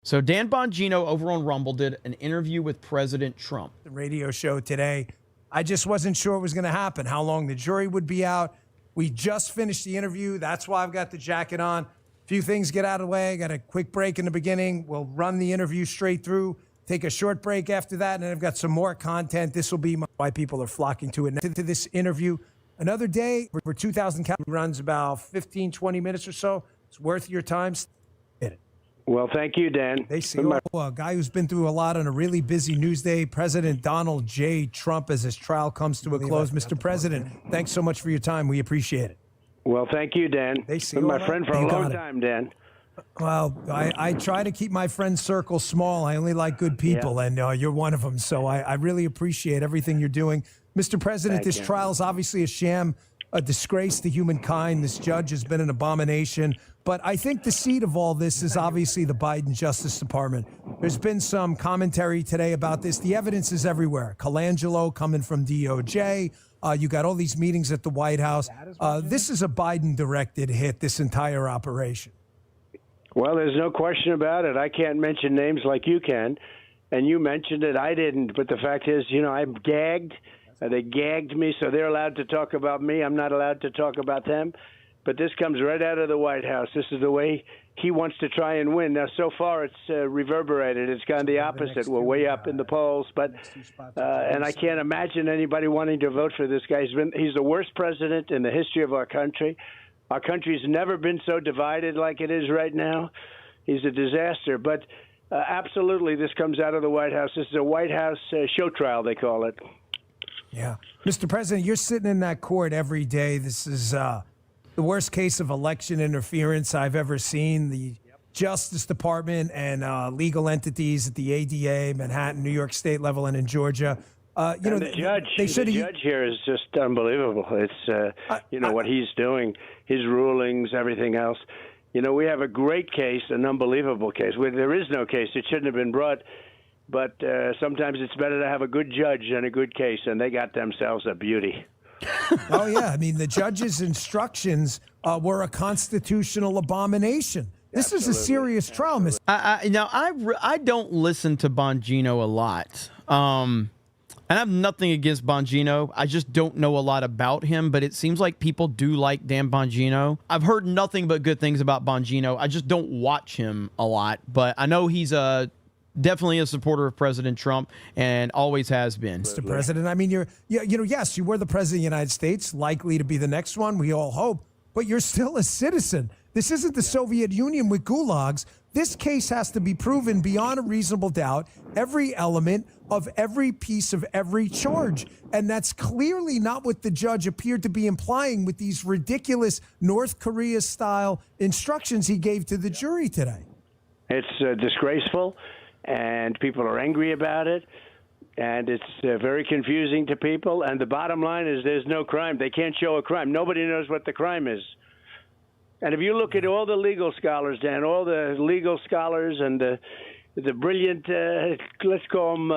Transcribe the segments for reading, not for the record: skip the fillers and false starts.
So Dan Bongino over on Rumble did an interview with President Trump. The radio show today. I just wasn't sure it was going to happen, how long the jury would be out. We just finished the interview. That's why I've got the jacket on. A few things get out of the way. I got a quick break in the beginning. We'll run the interview straight through, take a short break after that, and then I've got some more content. This will be why people are flocking to it. To this interview, another day for 2,000 calories runs about 15, 20 minutes or so. It's worth your time. Hit it. Well, thank you, Dan. They see a guy who's been through a lot on a really busy news day, President Donald J. Trump, as his trial comes to a close. Mr. President, thanks so much for your time. We appreciate it. Well, thank you, Dan. Been my friend for a long time, Dan. Well, I try to keep my friend's circle small. I only like good people, and you're one of them. So I really appreciate everything you're doing. Mr. President, this trial is obviously a sham, a disgrace to humankind. This judge has been an abomination. But I think the seed of all this is obviously the Biden Justice Department. There's been some commentary today about this. The evidence is everywhere. Colangelo coming from DOJ. You got all these meetings at the White House. This is a Biden-directed hit, this entire operation. Well, there's no question about it. I can't mention names like you can. And you mentioned it. I didn't. But the fact is, I'm gagged. They gagged me, so they're allowed to talk about me. I'm not allowed to talk about them. But this comes right out of the White House. This is the way he wants to try and win. Now, so far, it's reverberated. It's gone the opposite. We're way up in the polls. But and I can't imagine anybody wanting to vote for this guy. He's the worst president in the history of our country. Our country's never been so divided like it is right now. He's a disaster. But absolutely, this comes out of the White House. This is a White House show trial, they call it. Yeah. Mr. President, you're sitting in that court every day. This is the worst case of election interference I've ever seen. The Justice Department and legal entities at the ADA, Manhattan, New York State level, and in Georgia. The judge here is just unbelievable. It's, what he's doing, his rulings, everything else. We have a great case, an unbelievable case. There is no case. It shouldn't have been brought. But sometimes it's better to have a good judge than a good case, and they got themselves a beauty. Oh, yeah. I mean, the judge's instructions were a constitutional abomination. This is a serious trial, Mr. I don't listen to Bongino a lot. And I have nothing against Bongino. I just don't know a lot about him, but it seems like people do like Dan Bongino. I've heard nothing but good things about Bongino. I just don't watch him a lot, but I know he's definitely a supporter of President Trump and always has been. Mr. President, I mean, yes, you were the president of the United States, likely to be the next one, we all hope, but you're still a citizen. This isn't the Soviet Union with gulags. This case has to be proven beyond a reasonable doubt, every element of every piece of every charge. And that's clearly not what the judge appeared to be implying with these ridiculous North Korea-style instructions he gave to the jury today. It's disgraceful. And people are angry about it, and it's very confusing to people. And the bottom line is there's no crime. They can't show a crime. Nobody knows what the crime is. And if you look at all the legal scholars, Dan, all the legal scholars and the brilliant, let's call them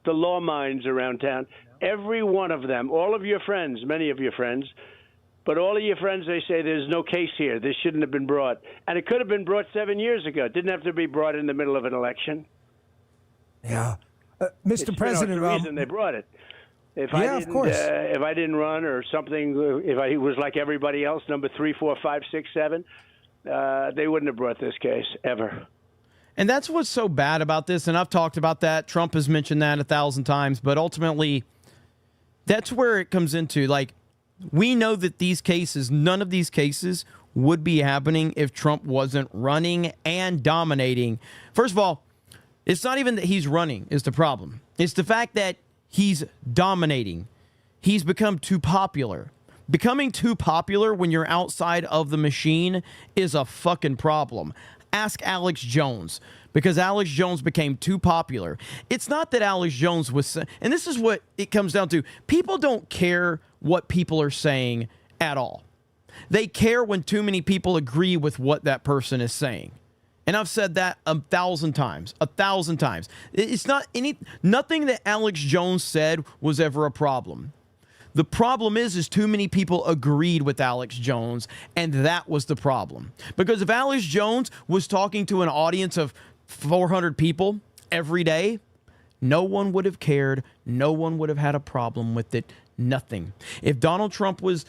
the law minds around town, every one of them, all of your friends, many of your friends, but all of your friends, they say there's no case here. This shouldn't have been brought. And it could have been brought 7 years ago. It didn't have to be brought in the middle of an election. Yeah. Mr. President, the reason they brought it. If I didn't run or something, if I was like everybody else, number 3, 4, 5, 6, 7, they wouldn't have brought this case ever. And that's what's so bad about this. And I've talked about that. Trump has mentioned that 1,000 times. But ultimately, that's where it comes into. Like, we know that these cases, none of these cases would be happening if Trump wasn't running and dominating. First of all, it's not even that he's running is the problem. It's the fact that he's dominating. He's become too popular. Becoming too popular when you're outside of the machine is a fucking problem. Ask Alex Jones, because Alex Jones became too popular. It's not that Alex Jones was, and this is what it comes down to. People don't care what people are saying at all. They care when too many people agree with what that person is saying. And I've said that 1,000 times, 1,000 times. It's nothing that Alex Jones said was ever a problem. The problem is too many people agreed with Alex Jones, and that was the problem. Because if Alex Jones was talking to an audience of 400 people every day, no one would have cared. No one would have had a problem with it. Nothing. If Donald Trump was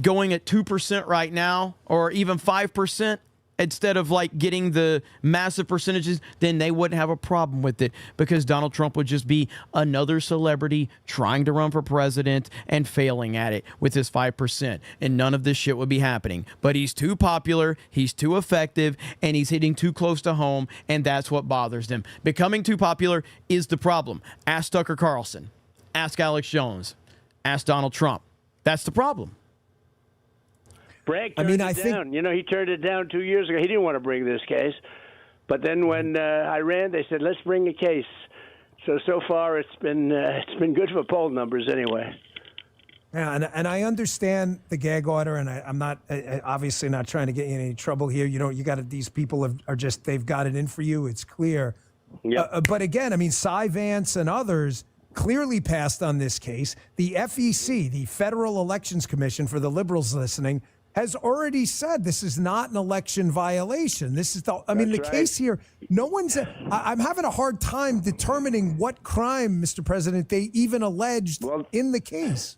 going at 2% right now, or even 5%, instead of like getting the massive percentages, then they wouldn't have a problem with it, because Donald Trump would just be another celebrity trying to run for president and failing at it with his 5%. And none of this shit would be happening. But he's too popular, he's too effective, and he's hitting too close to home, and that's what bothers them. Becoming too popular is the problem. Ask Tucker Carlson. Ask Alex Jones. Ask Donald Trump. That's the problem. Bragg turned it down. You know, he turned it down 2 years ago. He didn't want to bring this case. But then when I ran, they said, let's bring a case. So far, it's been good for poll numbers anyway. Yeah, and I understand the gag order, and I'm not obviously not trying to get you in any trouble here. You got these people are just, they've got it in for you. It's clear. Yep. But again, I mean, Cy Vance and others clearly passed on this case. The FEC, the Federal Elections Commission, for the liberals listening, has already said this is not an election violation. This is the case here. No one's. I'm having a hard time determining what crime, Mr. President, they even alleged in the case.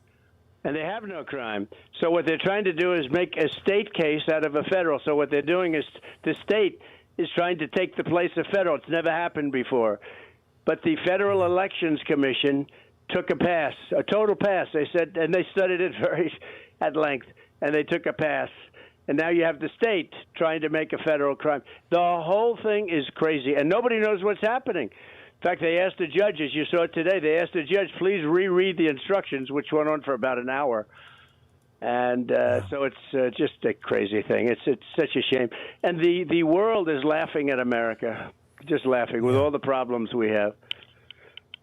And they have no crime. So what they're trying to do is make a state case out of a federal. So what they're doing is the state is trying to take the place of federal. It's never happened before. But the Federal Elections Commission took a pass, a total pass. They said, and they studied it very at length, and they took a pass. And now you have the state trying to make a federal crime. The whole thing is crazy, and nobody knows what's happening. In fact, they asked the judge, as you saw today, they asked the judge, please reread the instructions, which went on for about an hour. And so it's just a crazy thing. It's such a shame. And the world is laughing at America, just laughing with all the problems we have.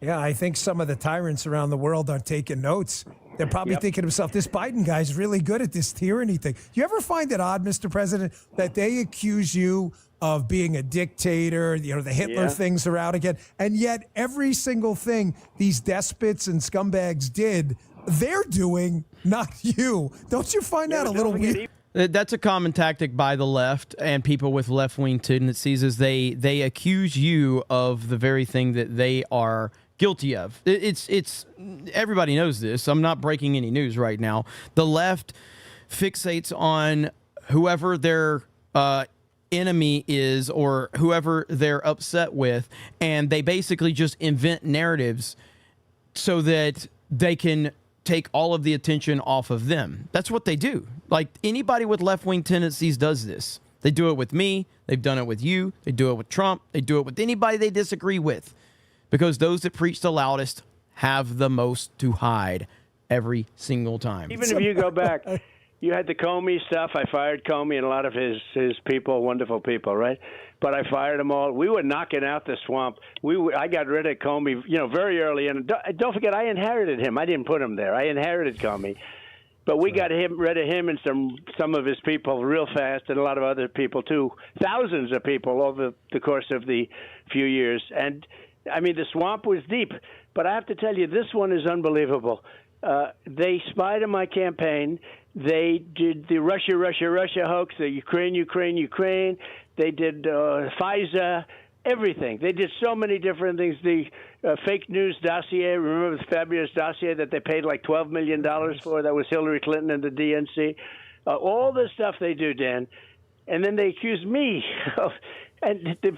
Yeah, I think some of the tyrants around the world are taking notes. They're probably thinking to themselves, this Biden guy's really good at this tyranny thing. You ever find it odd, Mr. President, that they accuse you of being a dictator, the Hitler things are out again, and yet every single thing these despots and scumbags did, they're doing, not you. Don't you find that a little weird? That's a common tactic by the left and people with left-wing tendencies, is they accuse you of the very thing that they are guilty of. It's everybody knows this. I'm not breaking any news right now. The left fixates on whoever their enemy is or whoever they're upset with, and they basically just invent narratives so that they can take all of the attention off of them. That's what they do. Like, anybody with left-wing tendencies does this. They do it with me. They've done it with you. They do it with Trump. They do it with anybody they disagree with, because those that preach the loudest have the most to hide every single time. Even if you go back, you had the Comey stuff. I fired Comey and a lot of his people, wonderful people, right? But I fired them all. We were knocking out the swamp. I got rid of Comey, very early. And don't forget, I inherited him. I didn't put him there. I inherited Comey. But we got rid of him and some of his people real fast, and a lot of other people too. Thousands of people over the course of the few years. And I mean, the swamp was deep. But I have to tell you, this one is unbelievable. They spied on my campaign. They did the Russia hoax, the Ukraine. They did FISA, everything. They did so many different things. The fake news dossier, remember the fabulous dossier that they paid like $12 million for? That was Hillary Clinton and the DNC. All the stuff they do, Dan. And then they accuse me of, and the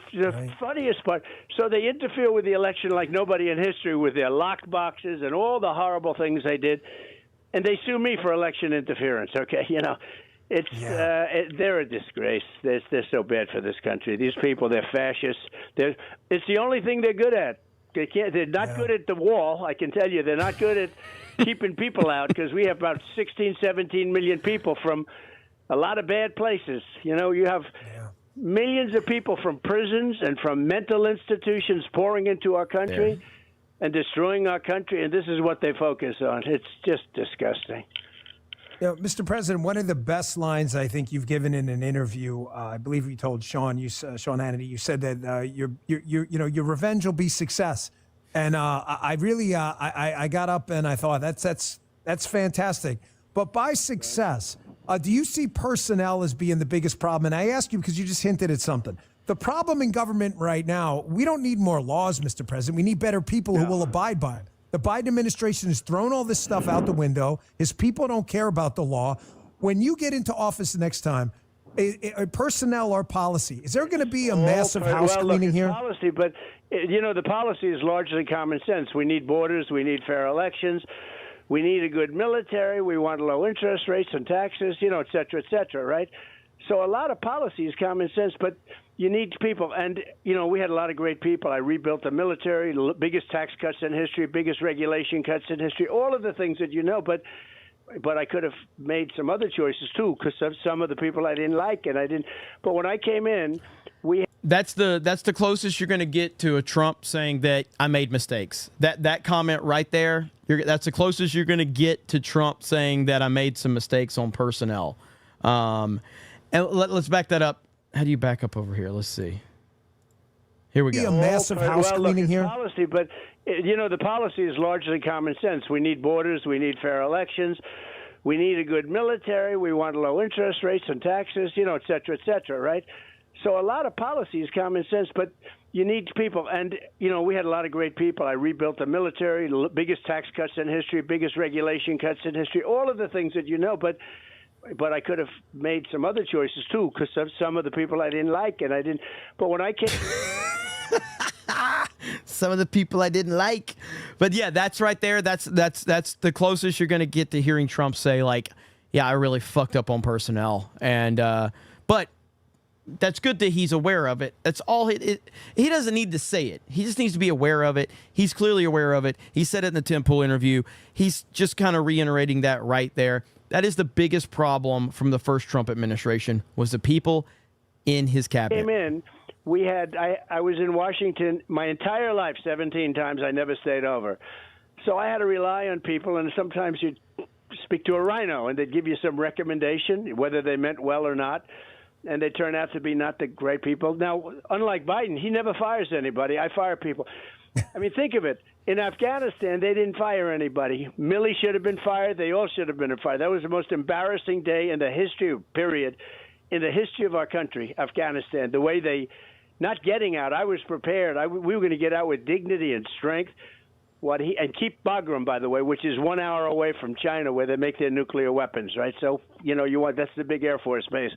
funniest part, so they interfere with the election like nobody in history with their locked boxes and all the horrible things they did. And they sue me for election interference, okay? They're a disgrace. They're so bad for this country. These people, they're fascists. It's the only thing they're good at. They're not good at the wall, I can tell you. They're not good at keeping people out, because we have about 16, 17 million people from a lot of bad places. You have millions of people from prisons and from mental institutions pouring into our country and destroying our country, and this is what they focus on. It's just disgusting. Mr. President, one of the best lines I think you've given in an interview, I believe you told Sean Hannity, you said that your revenge will be success, and I really I got up and I thought that's fantastic. But by success, do you see personnel as being the biggest problem? And I ask you because you just hinted at something. The problem in government right now, we don't need more laws, Mr. President. We need better people who will abide by it. The Biden administration has thrown all this stuff out the window. His people don't care about the law. When you get into office next time, personnel or policy, is there going to be a massive house cleaning here? Policy, but the policy is largely common sense. We need borders. We need fair elections. We need a good military. We want low interest rates and taxes, et cetera, right? So a lot of policy is common sense, but you need people. And, we had a lot of great people. I rebuilt the military, biggest tax cuts in history, biggest regulation cuts in history, all of the things that but I could have made some other choices, too, because of some of the people I didn't like, and I didn't. But when I came in, That's the closest you're going to get to a Trump saying that I made mistakes. That comment right there, that's the closest you're going to get to Trump saying that I made some mistakes on personnel. And let's back that up. How do you back up over here? Let's see. Here we go. A massive house cleaning here. Policy, but the policy is largely common sense. We need borders. We need fair elections. We need a good military. We want low interest rates and taxes, et cetera, right? So a lot of policy is common sense, but you need people. And, we had a lot of great people. I rebuilt the military, biggest tax cuts in history, biggest regulation cuts in history, all of the things that but I could have made some other choices, too, because of some of the people I didn't like, and I didn't. But when I came... Some of the people I didn't like. But, yeah, that's right there. That's the closest you're going to get to hearing Trump say, like, yeah, I really fucked up on personnel. And but that's good that he's aware of it. That's all. He doesn't need to say it. He just needs to be aware of it. He's clearly aware of it. He said it in the Tim Pool interview. He's just kind of reiterating that right there. That is the biggest problem from the first Trump administration was the people in his cabinet. Came in, I was in Washington my entire life, 17 times. I never stayed over. So I had to rely on people, and sometimes you'd speak to a rhino, and they'd give you some recommendation, whether they meant well or not, and they turn out to be not the great people. Now, unlike Biden, he never fires anybody. I fire people. I mean, think of it. In Afghanistan, they didn't fire anybody. Milley should have been fired. They all should have been fired. That was the most embarrassing day in the history, period, in the history of our country, Afghanistan. The way they, not getting out, I was prepared. We were going to get out with dignity and strength. And keep Bagram, by the way, which is 1 hour away from China, where they make their nuclear weapons, right? So, that's the big Air Force base.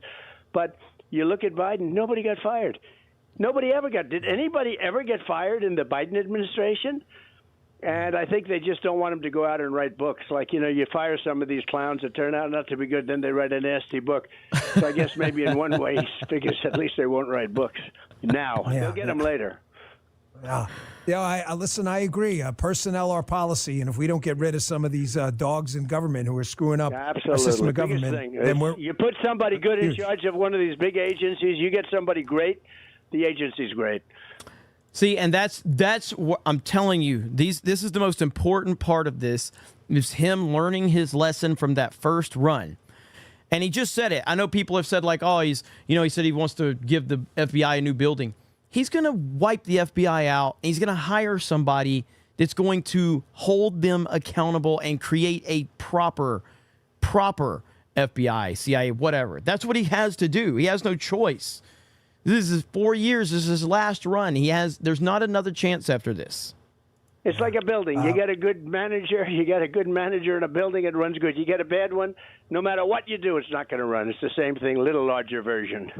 But you look at Biden, nobody got fired. Did anybody ever get fired in the Biden administration? And I think they just don't want him to go out and write books. Like, you fire some of these clowns that turn out not to be good, then they write a nasty book. So I guess maybe in one way he figures at least they won't write books now. They'll get them later. Yeah. Listen, I agree. Personnel or policy, and if we don't get rid of some of these dogs in government who are screwing up our system of government, then you put somebody good in charge of one of these big agencies, you get somebody great, the agency's great. See, and that's what I'm telling you. This is the most important part of this, is him learning his lesson from that first run. And he just said it. I know people have said, like, oh, he said he wants to give the FBI a new building. He's going to wipe the FBI out, and he's going to hire somebody that's going to hold them accountable and create a proper FBI, CIA, whatever. That's what he has to do. He has no choice. This is 4 years. This is his last run. There's not another chance after this. It's like a building. You get a good manager. You get a good manager in a building, it runs good. You get a bad one, no matter what you do, it's not going to run. It's the same thing, little larger version.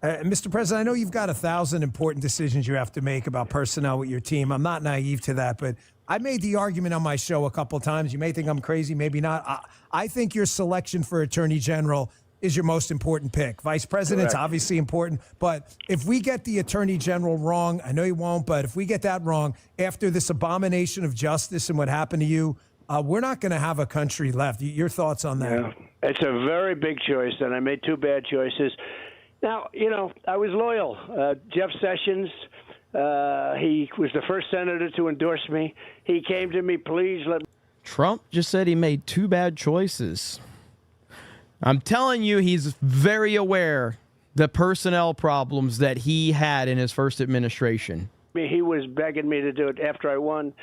Mr. President, I know you've got 1,000 important decisions you have to make about personnel with your team. I'm not naive to that, but I made the argument on my show a couple times. You may think I'm crazy, maybe not. I think your selection for Attorney General is your most important pick. Vice President's obviously important, but if we get the Attorney General wrong, I know you won't, but if we get that wrong after this abomination of justice and what happened to you, we're not going to have a country left. Your thoughts on that? Yeah. It's a very big choice, and I made two bad choices. Now, I was loyal. Jeff Sessions, he was the first senator to endorse me. He came to me, please let me. Trump just said he made two bad choices. I'm telling you, he's very aware the personnel problems that he had in his first administration. He was begging me to do it after I won,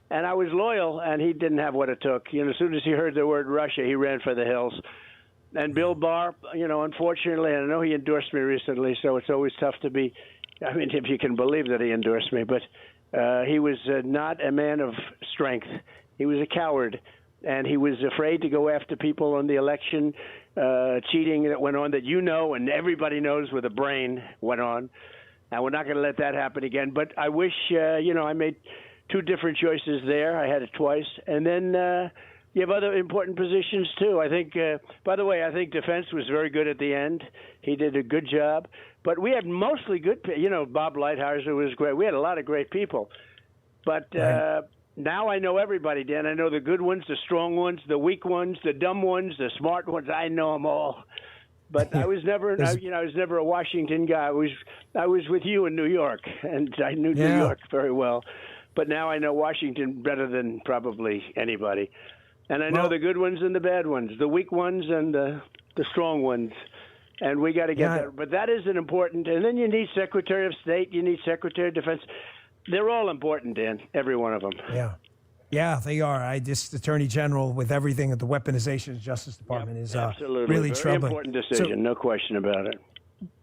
and I was loyal, and he didn't have what it took. As soon as he heard the word Russia, he ran for the hills. And Bill Barr, unfortunately, I know he endorsed me recently, so it's always tough to be. I mean, if you can believe that he endorsed me, but he was not a man of strength. He was a coward, and he was afraid to go after people on the election, cheating that went on that and everybody knows with a brain went on. And we're not going to let that happen again. But I wish, I made two different choices there. I had it twice. And then you have other important positions, too. I think, by the way, I think defense was very good at the end. He did a good job. But we had mostly good people. Bob Lighthizer was great. We had a lot of great people. But now I know everybody, Dan. I know the good ones, the strong ones, the weak ones, the dumb ones, the smart ones. I know them all. But I was never, I was never a Washington guy. I was with you in New York, and I knew New York very well. But now I know Washington better than probably anybody. And I know the good ones and the bad ones, the weak ones and the strong ones. And we got to get that. But that isn't important. And then you need Secretary of State. You need Secretary of Defense. They're all important, Dan, every one of them. Yeah. Yeah, they are. This Attorney General, with everything at the weaponization of the Justice Department, is really troubling. Important decision, no question about it.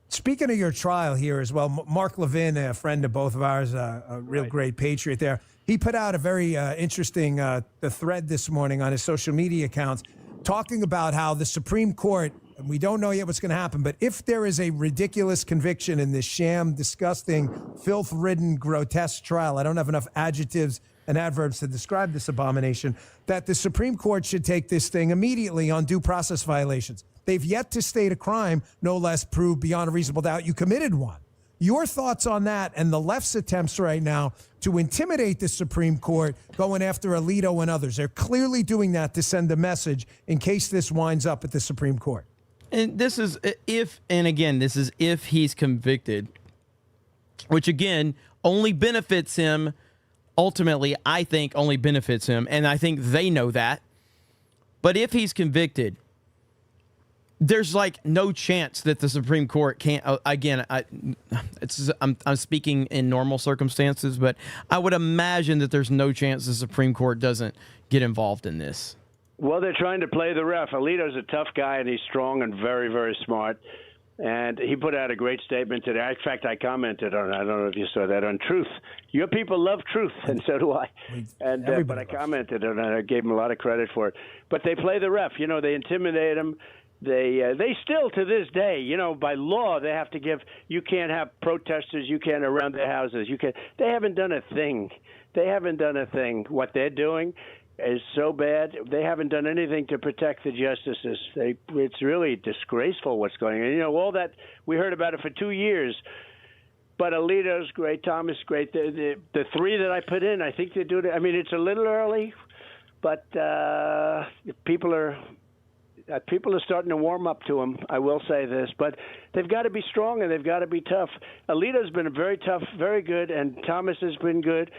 Speaking of your trial here as well, Mark Levin, a friend of both of ours, a real great patriot there, he put out a very interesting the thread this morning on his social media accounts talking about how the Supreme Court, and we don't know yet what's going to happen, but if there is a ridiculous conviction in this sham, disgusting, filth-ridden, grotesque trial, I don't have enough adjectives and adverbs to describe this abomination, that the Supreme Court should take this thing immediately on due process violations. They've yet to state a crime, no less prove beyond a reasonable doubt you committed one. Your thoughts on that and the left's attempts right now to intimidate the Supreme Court going after Alito and others? They're clearly doing that to send a message in case this winds up at the Supreme Court. And this is if he's convicted, which again only benefits him. Ultimately, I think only benefits him, and I think they know that. But if he's convicted, there's like no chance that the Supreme Court can't. Again, I'm speaking in normal circumstances, but I would imagine that there's no chance the Supreme Court doesn't get involved in this. Well, they're trying to play the ref. Alito's a tough guy, and he's strong and very, very smart. And he put out a great statement today. In fact, I commented on it. I don't know if you saw that on Truth. Your people love truth, and so do I. And but I commented on it. I gave him a lot of credit for it. But they play the ref. They intimidate him. They still, to this day, by law, they have to give. You can't have protesters. You can't around their houses. You can't. They haven't done a thing. They haven't done a thing. What they're doing is so bad. They haven't done anything to protect the justices. It's really disgraceful what's going on. All that, we heard about it for 2 years. But Alito's great, Thomas great. The three that I put in, I think they do it. I mean, it's a little early, but people are starting to warm up to him. I will say this, but they've got to be strong and they've got to be tough. Alito's been very tough, very good, and Thomas has been good.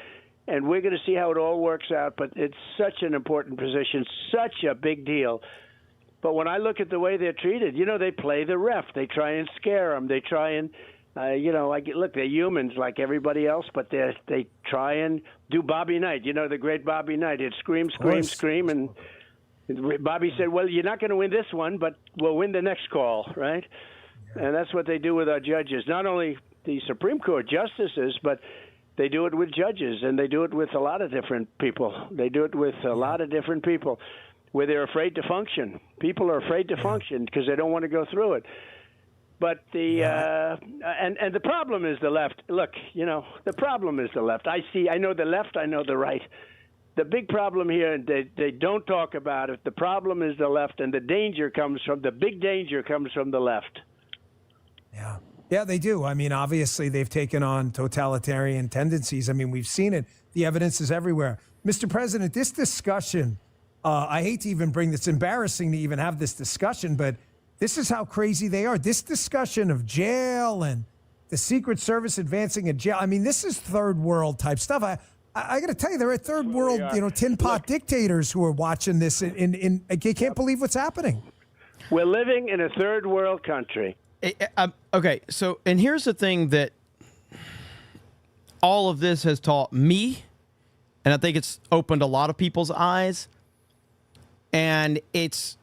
And we're going to see how it all works out. But it's such an important position, such a big deal. But when I look at the way they're treated, they play the ref. They try and scare them. They try and, look, they're humans like everybody else, but they try and do Bobby Knight. The great Bobby Knight. He'd scream, scream, scream. And Bobby said, well, you're not going to win this one, but we'll win the next call, right? Yeah. And that's what they do with our judges. Not only the Supreme Court justices, but they do it with judges, and they do it with a lot of different people. They do it with a lot of different people where they're afraid to function. People are afraid to function because they don't want to go through it. But and the problem is the left. Look, the problem is the left. I know the left, I know the right. The big problem here, they don't talk about it. The problem is the left, and the big danger comes from the left. Yeah. Yeah, they do. I mean, obviously, they've taken on totalitarian tendencies. I mean, we've seen it. The evidence is everywhere. Mr. President, this discussion, I hate to even bring this, embarrassing to even have this discussion, but this is how crazy they are. This discussion of jail and the Secret Service advancing a jail, I mean, this is third world type stuff. I got to tell you, there are third world, tin pot dictators who are watching this, and they can't believe what's happening. We're living in a third world country. Okay, so, and here's the thing that all of this has taught me, and I think it's opened a lot of people's eyes, and it's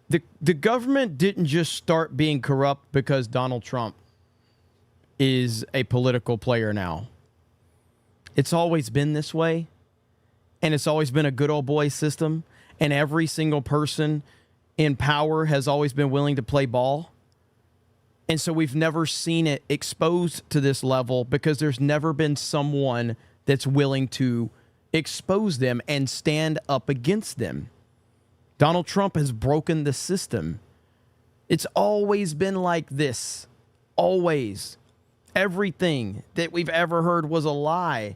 the government didn't just start being corrupt because Donald Trump is a political player now. It's always been this way, and it's always been a good old boy system, and every single person in power has always been willing to play ball. And so we've never seen it exposed to this level because there's never been someone that's willing to expose them and stand up against them. Donald Trump has broken the system. It's always been like this. Always. Everything that we've ever heard was a lie.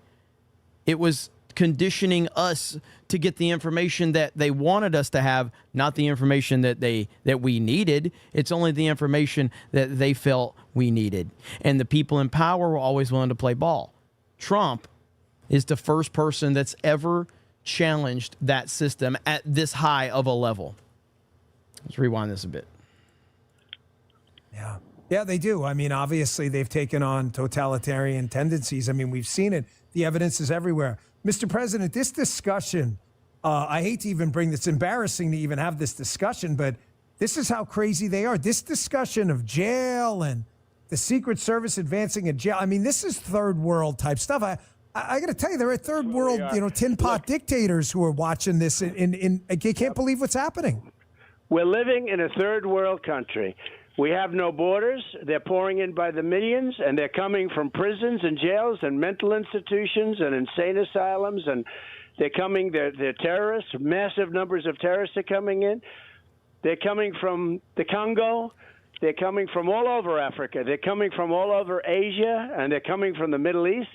It was conditioning us to get the information that they wanted us to have, not the information that we needed. It's only the information that they felt we needed. And the people in power were always willing to play ball. Trump is the first person that's ever challenged that system at this high of a level. Let's rewind this a bit. Yeah. Yeah, they do. I mean, obviously, they've taken on totalitarian tendencies. I mean, we've seen it. The evidence is everywhere. Mr. President, this discussion, I hate to even bring this, it's embarrassing to even have this discussion, but this is how crazy they are. This discussion of jail and the Secret Service advancing a jail, I mean, this is third world type stuff. I got to tell you, there are third world, tin pot dictators who are watching this. They can't believe what's happening. We're living in a third world country. We have no borders. They're pouring in by the millions, and they're coming from prisons and jails and mental institutions and insane asylums, and they're coming. They're terrorists. Massive numbers of terrorists are coming in. They're coming from the Congo. They're coming from all over Africa. They're coming from all over Asia, and they're coming from the Middle East.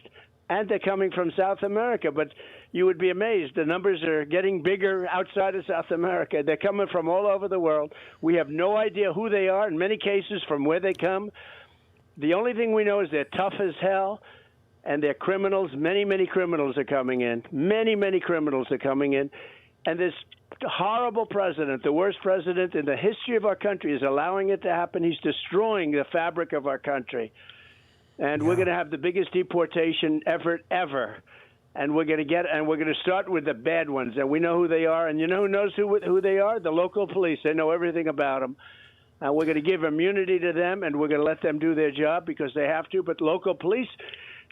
And they're coming from South America, but you would be amazed. The numbers are getting bigger outside of South America. They're coming from all over the world. We have no idea who they are, in many cases, from where they come. The only thing we know is they're tough as hell, and they're criminals. Many, many criminals are coming in. Many, many criminals are coming in. And this horrible president, the worst president in the history of our country, is allowing it to happen. He's destroying the fabric of our country. And we're going to have the biggest deportation effort ever. And we're going to start with the bad ones. And we know who they are. And you know who knows who they are? The local police. They know everything about them. And we're going to give immunity to them, and we're going to let them do their job because they have to. But local police,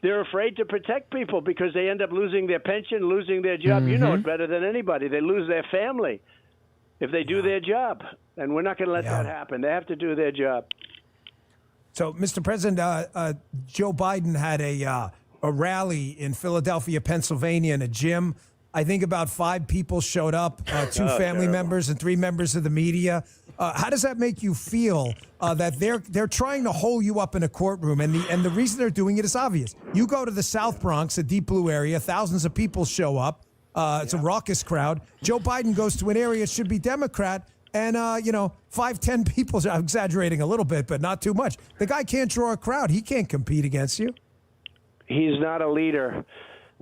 they're afraid to protect people because they end up losing their pension, losing their job. You know it better than anybody. They lose their family if they do their job. And we're not going to let that happen. They have to do their job. So, Mr. President, Joe Biden had a rally in Philadelphia, Pennsylvania, in a gym. I think about 5 people showed up, 2 family members and 3 members of the media. How does that make you feel that they're trying to hole you up in a courtroom? And the reason they're doing it is obvious. You go to the South Bronx, a deep blue area, thousands of people show up. It's a raucous crowd. Joe Biden goes to an area should be Democrat. And, 5, 10 people, I'm exaggerating a little bit, but not too much. The guy can't draw a crowd. He can't compete against you. He's not a leader.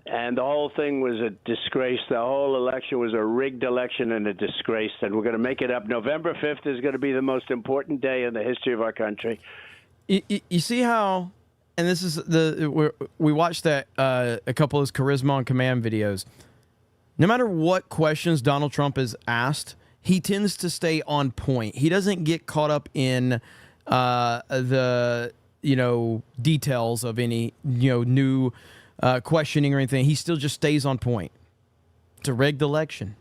And the whole thing was a disgrace. The whole election was a rigged election and a disgrace. And we're going to make it up. November 5th is going to be the most important day in the history of our country. You see how, and this is we watched that a couple of his Charisma on Command videos. No matter what questions Donald Trump is asked, he tends to stay on point. He doesn't get caught up in the details of any new questioning or anything. He still just stays on point. It's a rigged election.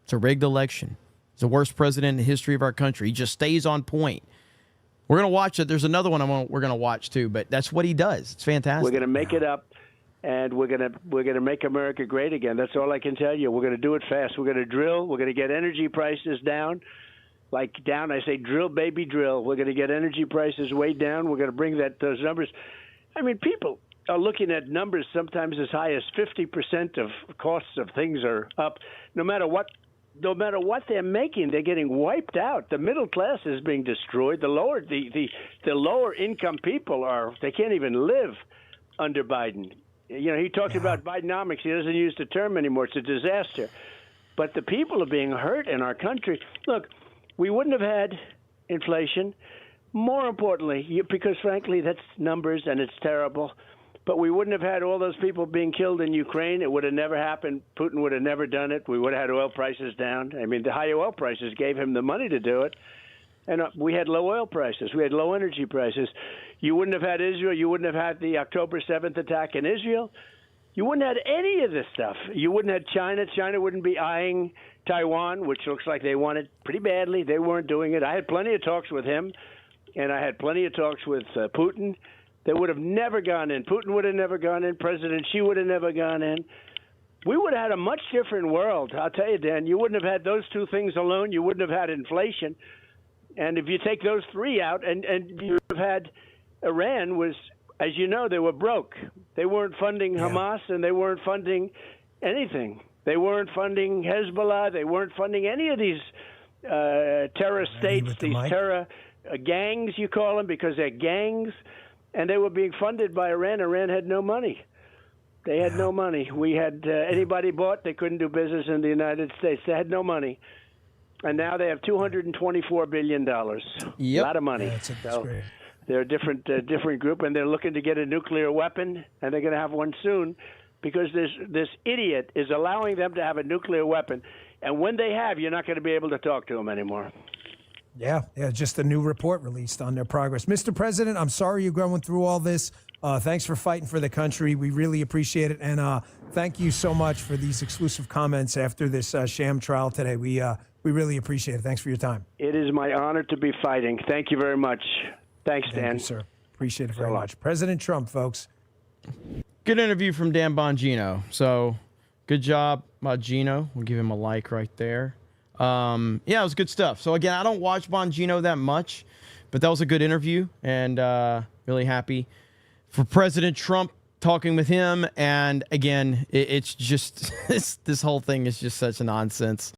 It's the worst president in the history of our country. He just stays on point. We're gonna watch it. There's another one we're gonna watch too, but that's what he does. It's fantastic. We're gonna make it up. And we're gonna make America great again. That's all I can tell you. We're gonna do it fast. We're gonna drill. We're gonna get energy prices down, I say drill, baby, drill. We're gonna get energy prices way down. We're gonna bring those numbers. I mean, people are looking at numbers sometimes as high as 50% of costs of things are up. No matter what they're making, they're getting wiped out. The middle class is being destroyed. The lower income people they can't even live under Biden. He talked about Bidenomics. He doesn't use the term anymore. It's a disaster. But the people are being hurt in our country. Look, we wouldn't have had inflation. More importantly, because frankly, that's numbers and it's terrible. But we wouldn't have had all those people being killed in Ukraine. It would have never happened. Putin would have never done it. We would have had oil prices down. I mean, the high oil prices gave him the money to do it. And we had low oil prices. We had low energy prices. You wouldn't have had Israel. You wouldn't have had the October 7th attack in Israel. You wouldn't have had any of this stuff. You wouldn't have China. China wouldn't be eyeing Taiwan, which looks like they want it pretty badly. They weren't doing it. I had plenty of talks with him, and I had plenty of talks with Putin. They would have never gone in. Putin would have never gone in. President Xi would have never gone in. We would have had a much different world. I'll tell you, Dan, you wouldn't have had those two things alone. You wouldn't have had inflation. And if you take those three out, and you have had Iran was, as you know, they were broke. They weren't funding Hamas, and they weren't funding anything. They weren't funding Hezbollah. They weren't funding any of these terror states, these terror gangs, you call them, because they're gangs. And they were being funded by Iran. Iran had no money. They had no money. We had anybody bought, they couldn't do business in the United States. They had no money. And now they have $224 billion. Yep. A lot of money. Yeah, that's great. They're a different group, and they're looking to get a nuclear weapon, and they're going to have one soon, because this idiot is allowing them to have a nuclear weapon. And when they have, you're not going to be able to talk to them anymore. Yeah, just a new report released on their progress. Mr. President, I'm sorry you're going through all this. Thanks for fighting for the country. We really appreciate it. And thank you so much for these exclusive comments after this sham trial today. We really appreciate it. Thanks for your time. It is my honor to be fighting. Thank you very much. Thanks, Dan. Thank you, sir. Appreciate it very much. President Trump, folks. Good interview from Dan Bongino. So good job, Bongino. We'll give him a like right there. Yeah, it was good stuff. So again, I don't watch Bongino that much, but that was a good interview, and really happy for President Trump, talking with him. And again, it's just this whole thing is just such nonsense.